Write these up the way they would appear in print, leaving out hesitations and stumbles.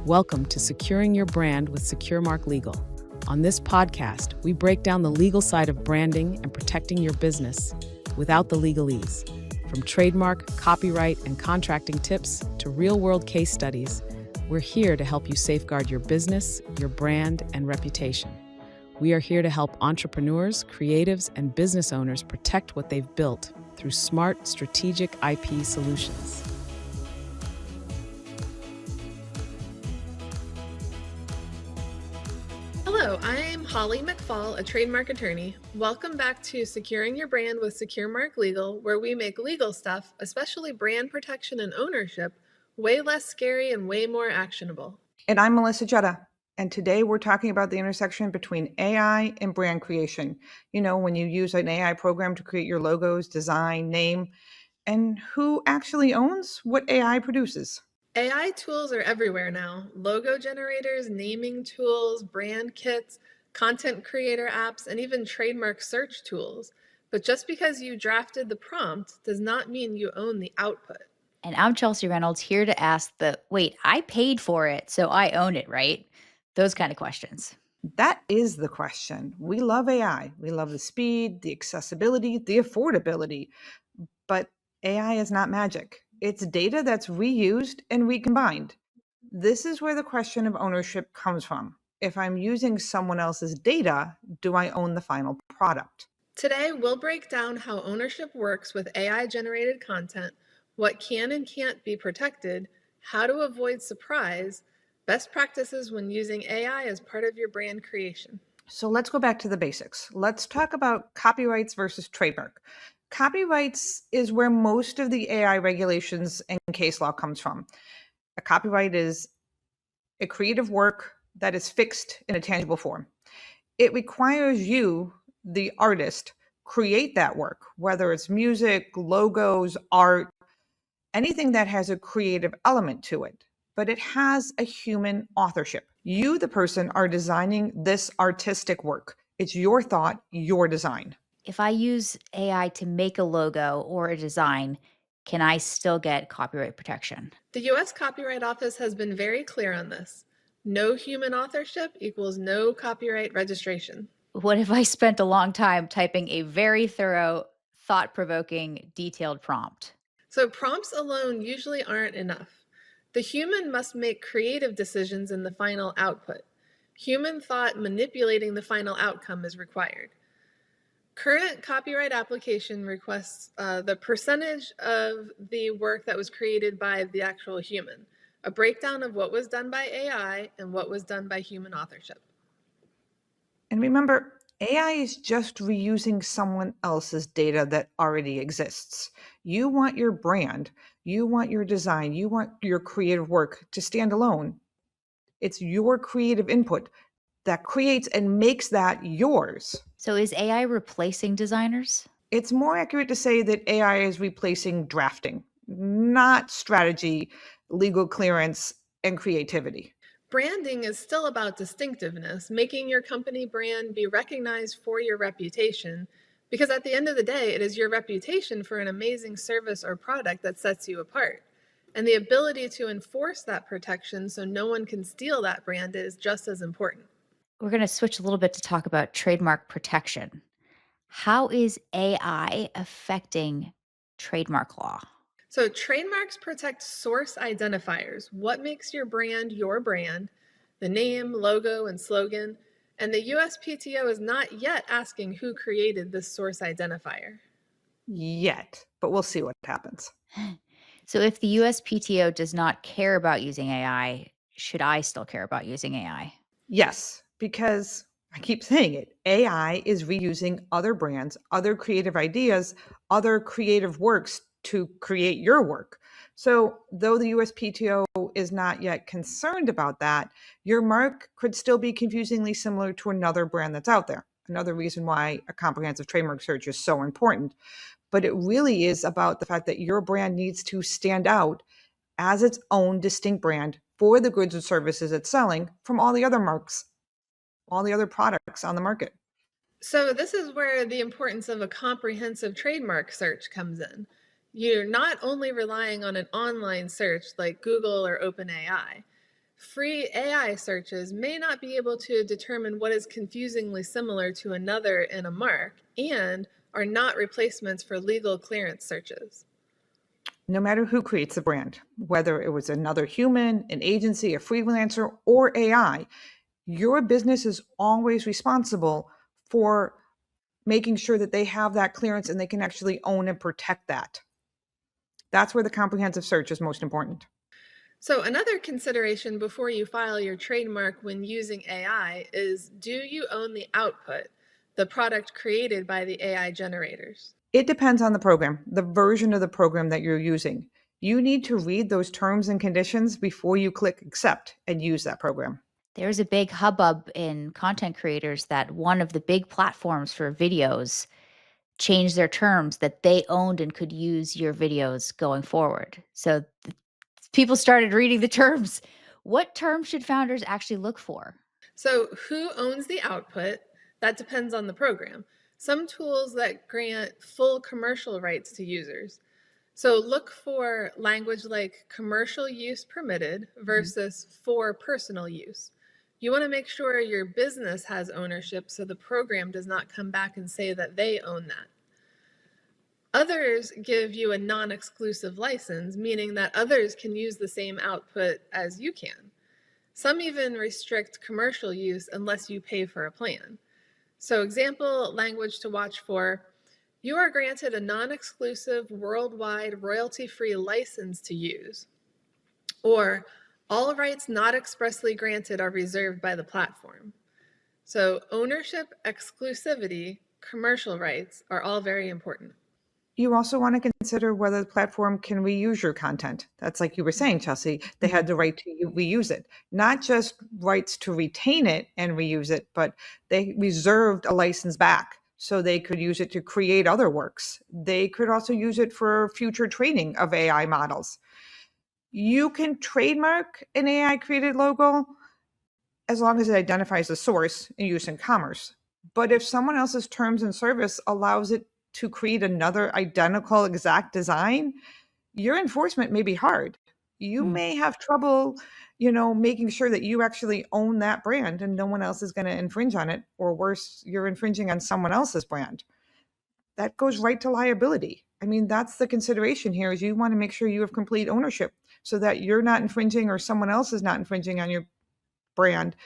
Welcome to Securing Your Brand with SecureMark Legal. On this podcast, we break down the legal side of branding and protecting your business without the legalese. From trademark, copyright, and contracting tips to real-world case studies, we're here to help you safeguard your business, your brand, and reputation. We are here to help entrepreneurs, creatives, and business owners protect what they've built through smart, strategic IP solutions. Hello, I'm Holly McFall, a trademark attorney. Welcome back to Securing Your Brand with SecureMark Legal, where we make legal stuff, especially brand protection and ownership, way less scary and way more actionable. And I'm Melissa Jetta, and today we're talking about the intersection between AI and brand creation. You know, when you use an AI program to create your logos, design, name, and who actually owns what AI produces. AI tools are everywhere now. Logo generators, naming tools, brand kits, content creator apps, and even trademark search tools. But just because you drafted the prompt does not mean you own the output. And I'm Chelsea Reynolds, here to ask wait, I paid for it, so I own it, right? Those kind of questions. That is the question. We love AI. We love the speed, the accessibility, the affordability. But AI is not magic. It's data that's reused and recombined. This is where the question of ownership comes from. If I'm using someone else's data, do I own the final product? Today, we'll break down how ownership works with AI-generated content, what can and can't be protected, how to avoid surprise, best practices when using AI as part of your brand creation. So let's go back to the basics. Let's talk about copyrights versus trademark. Copyrights is where most of the AI regulations and case law comes from. A copyright is a creative work that is fixed in a tangible form. It requires you, the artist, create that work, whether it's music, logos, art, anything that has a creative element to it, but it has a human authorship. You, the person, are designing this artistic work. It's your thought, your design. If I use AI to make a logo or a design, can I still get copyright protection? The U.S. Copyright Office has been very clear on this. No human authorship equals no copyright registration. What if I spent a long time typing a very thorough, thought-provoking, detailed prompt? So prompts alone usually aren't enough. The human must make creative decisions in the final output. Human thought manipulating the final outcome is required. Current copyright application requests the percentage of the work that was created by the actual human, a breakdown of what was done by AI and what was done by human authorship. And remember, AI is just reusing someone else's data that already exists. You want your brand, you want your design, you want your creative work to stand alone. It's your creative input that creates and makes that yours. So is AI replacing designers? It's more accurate to say that AI is replacing drafting, not strategy, legal clearance, and creativity. Branding is still about distinctiveness, making your company brand be recognized for your reputation, because at the end of the day, it is your reputation for an amazing service or product that sets you apart. And the ability to enforce that protection so no one can steal that brand is just as important. We're going to switch a little bit to talk about trademark protection. How is AI affecting trademark law? So trademarks protect source identifiers, what makes your brand, the name, logo, and slogan. And the USPTO is not yet asking who created this source identifier. Yet, but we'll see what happens. So if the USPTO does not care about using AI, should I still care about using AI? Yes, because I keep saying it, AI is reusing other brands, other creative ideas, other creative works to create your work. So though the USPTO is not yet concerned about that, your mark could still be confusingly similar to another brand that's out there. Another reason why a comprehensive trademark search is so important. But it really is about the fact that your brand needs to stand out as its own distinct brand for the goods and services it's selling from all the other marks, all the other products on the market. So this is where the importance of a comprehensive trademark search comes in. You're not only relying on an online search like Google or OpenAI. Free AI searches may not be able to determine what is confusingly similar to another in a mark and are not replacements for legal clearance searches. No matter who creates the brand, whether it was another human, an agency, a freelancer, or AI, your business is always responsible for making sure that they have that clearance and they can actually own and protect that. That's where the comprehensive search is most important. So another consideration before you file your trademark when using AI is, do you own the output, the product created by the AI generators? It depends on the program, the version of the program that you're using. You need to read those terms and conditions before you click accept and use that program. There's a big hubbub in content creators that one of the big platforms for videos changed their terms that they owned and could use your videos going forward. So people started reading the terms. What terms should founders actually look for? So who owns the output? That depends on the program. Some tools that grant full commercial rights to users. So look for language like commercial use permitted versus for personal use. You want to make sure your business has ownership so the program does not come back and say that they own that. Others give you a non-exclusive license, meaning that others can use the same output as you can. Some even restrict commercial use unless you pay for a plan. So example language to watch for: you are granted a non-exclusive worldwide royalty-free license to use, or all rights not expressly granted are reserved by the platform. So ownership, exclusivity, commercial rights are all very important. You also want to consider whether the platform can reuse your content. That's like you were saying, Chelsea, they had the right to reuse it, not just rights to retain it and reuse it, but they reserved a license back so they could use it to create other works. They could also use it for future training of AI models. You can trademark an AI created logo as long as it identifies the source and use in commerce. But if someone else's terms and service allows it to create another identical exact design, your enforcement may be hard. You may have trouble, making sure that you actually own that brand and no one else is going to infringe on it, or worse, you're infringing on someone else's brand. That goes right to liability. I mean, that's the consideration here, is you want to make sure you have complete ownership so that you're not infringing or someone else is not infringing on your brand.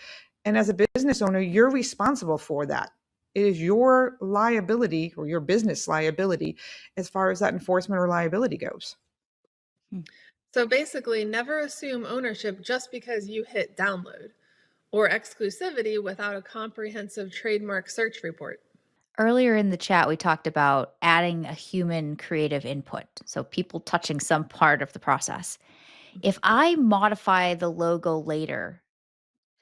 And as a business owner, you're responsible for that. It is your liability or your business liability as far as that enforcement or liability goes. So basically, never assume ownership just because you hit download, or exclusivity without a comprehensive trademark search report. Earlier in the chat, we talked about adding a human creative input, so people touching some part of the process. If I modify the logo later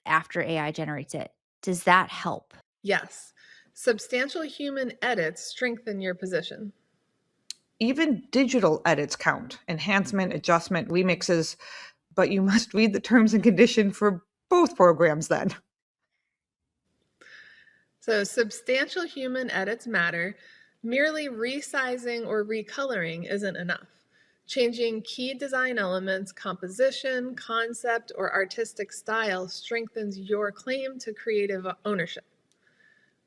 after AI generates it, does that help? Yes, substantial human edits strengthen your position. Even digital edits count, enhancement, adjustment, remixes, but you must read the terms and conditions for both programs then. So substantial human edits matter. Merely resizing or recoloring isn't enough. Changing key design elements, composition, concept, or artistic style strengthens your claim to creative ownership.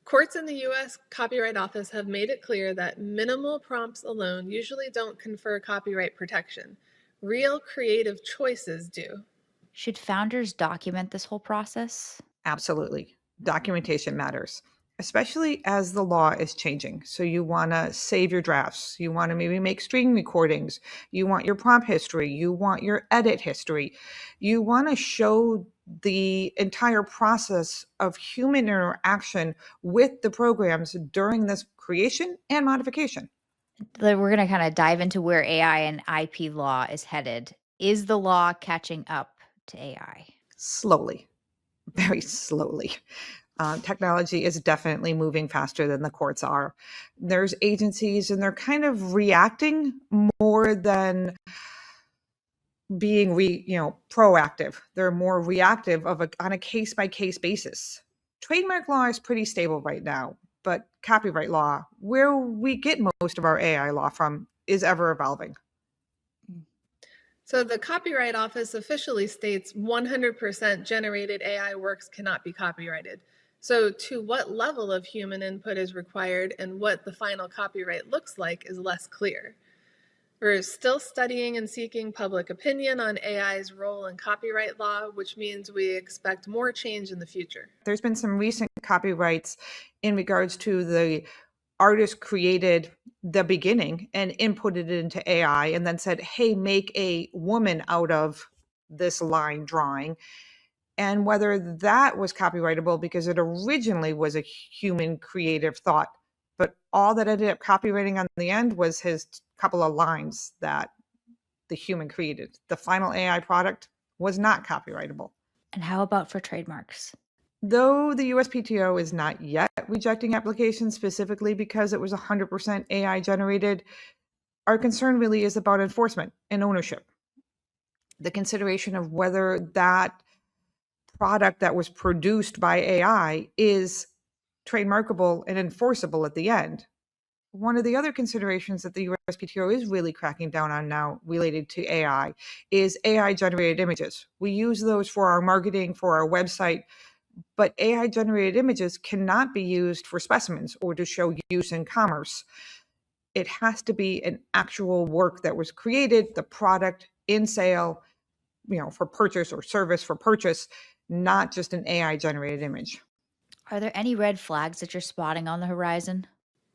Courts in the U.S. Copyright Office have made it clear that minimal prompts alone usually don't confer copyright protection. Real creative choices do. Should founders document this whole process? Absolutely. Documentation matters, especially as the law is changing. So you want to save your drafts. You want to maybe make screen recordings. You want your prompt history. You want your edit history. You want to show the entire process of human interaction with the programs during this creation and modification. We're going to kind of dive into where AI and IP law is headed. Is the law catching up to AI? Slowly, very slowly. Technology is definitely moving faster than the courts are. There's agencies and they're kind of reacting more than being proactive. They're more reactive on a case by case basis. Trademark law is pretty stable right now, but copyright law, where we get most of our AI law from, is ever evolving. So the Copyright Office officially states 100% generated AI works cannot be copyrighted. So to what level of human input is required and what the final copyright looks like is less clear. We're still studying and seeking public opinion on AI's role in copyright law, which means we expect more change in the future. There's been some recent copyrights in regards to the artist created the beginning and inputted it into AI and then said, hey, make a woman out of this line drawing. And whether that was copyrightable because it originally was a human creative thought, but all that ended up copywriting on the end was his couple of lines that the human created. The final AI product was not copyrightable. And how about for trademarks? Though the USPTO is not yet rejecting applications specifically because it was 100% AI generated, our concern really is about enforcement and ownership. The consideration of whether that product that was produced by AI is trademarkable and enforceable at the end. One of the other considerations that the USPTO is really cracking down on now related to AI is AI generated images. We use those for our marketing, for our website, but AI generated images cannot be used for specimens or to show use in commerce. It has to be an actual work that was created, the product in sale, for purchase or service for purchase, not just an AI generated image. Are there any red flags that you're spotting on the horizon?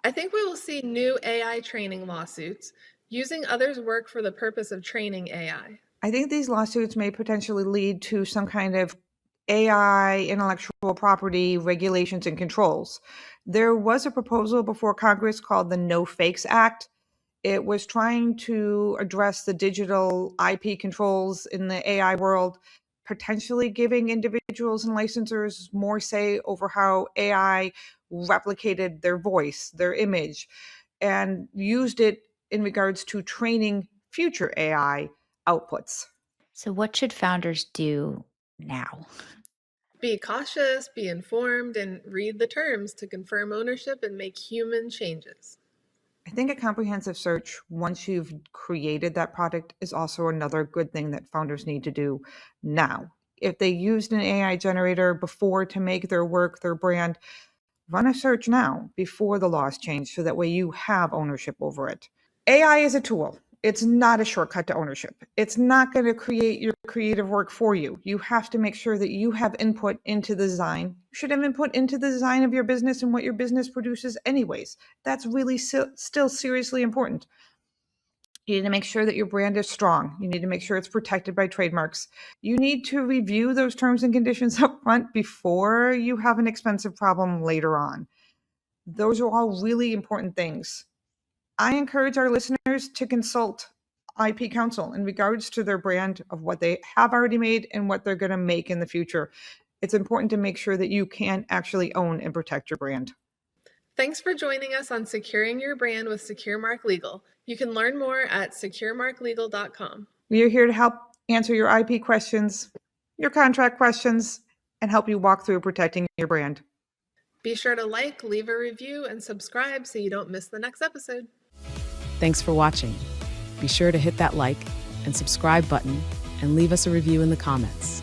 I think we will see new AI training lawsuits using others' work for the purpose of training AI. I think these lawsuits may potentially lead to some kind of AI intellectual property regulations and controls. There was a proposal before Congress called the No Fakes Act. It was trying to address the digital IP controls in the AI world, potentially giving individuals and licensors more say over how AI replicated their voice, their image, and used it in regards to training future AI outputs. So, what should founders do now? Be cautious, be informed, and read the terms to confirm ownership and make human changes. I think a comprehensive search once you've created that product is also another good thing that founders need to do now. If they used an AI generator before to make their work, their brand, run a search now before the laws change so that way you have ownership over it. AI is a tool. It's not a shortcut to ownership. It's not going to create your creative work for you. You have to make sure that you have input into the design. You should have input into the design of your business and what your business produces anyways. That's really still seriously important. You need to make sure that your brand is strong. You need to make sure it's protected by trademarks. You need to review those terms and conditions up front before you have an expensive problem later on. Those are all really important things. I encourage our listeners to consult IP counsel in regards to their brand of what they have already made and what they're going to make in the future. It's important to make sure that you can actually own and protect your brand. Thanks for joining us on Securing Your Brand with SecureMark Legal. You can learn more at securemarklegal.com. We are here to help answer your IP questions, your contract questions, and help you walk through protecting your brand. Be sure to like, leave a review, and subscribe so you don't miss the next episode. Thanks for watching. Be sure to hit that like and subscribe button and leave us a review in the comments.